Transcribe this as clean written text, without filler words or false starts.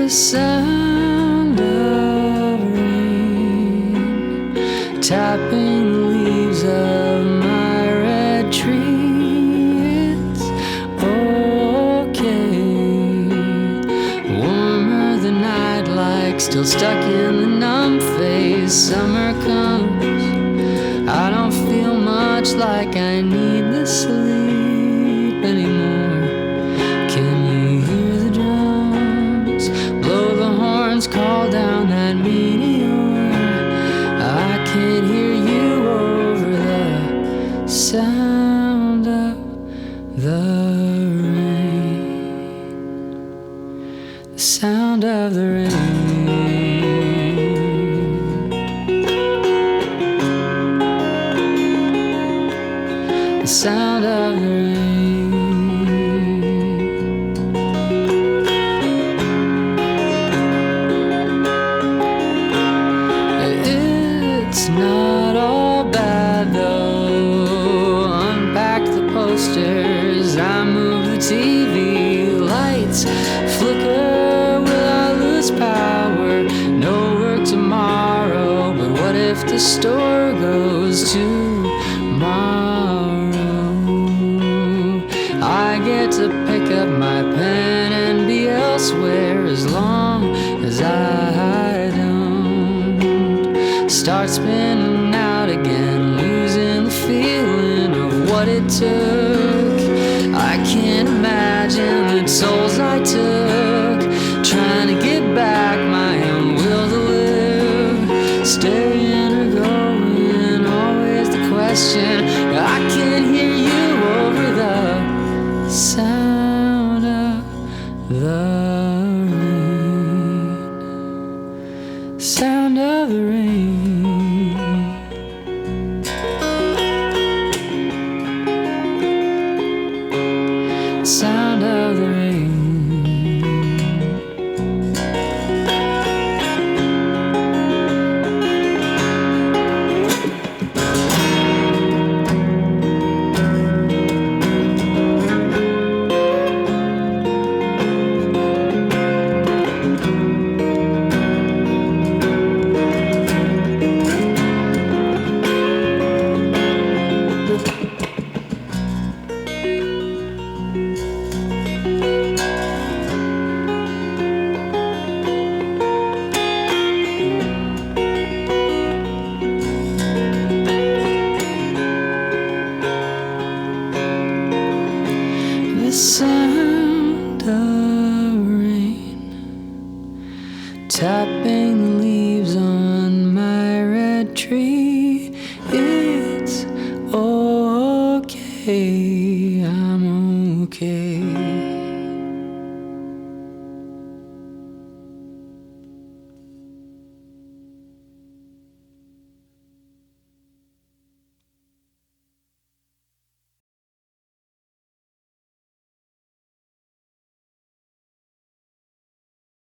the sound of rain tapping the leaves of my red tree. It's okay, warmer than I'd like, still stuck in the numb phase. Summer comes, I don't feel much like I need the sleep anymore. Can you hear the drums blow the horns, call down that meteor? I can't hear you over the sound of the rain. The sound of the rain. The sound of the rain. It's not all bad though. Unpack the posters, I move the TV. Lights flicker, will I lose power? No work tomorrow, but what if the store goes tomorrow? I get to pick up my pen and be elsewhere as long as I don't start spinning out again, losing the feeling of what it took. I can't imagine the tolls I took, trying to get back my own will to live. Staying or going, always the question. I can't hear you over the sound of the rain. Sound of the rain. Sound of the rain. The sound of rain tapping the leaves on my red tree. It's okay.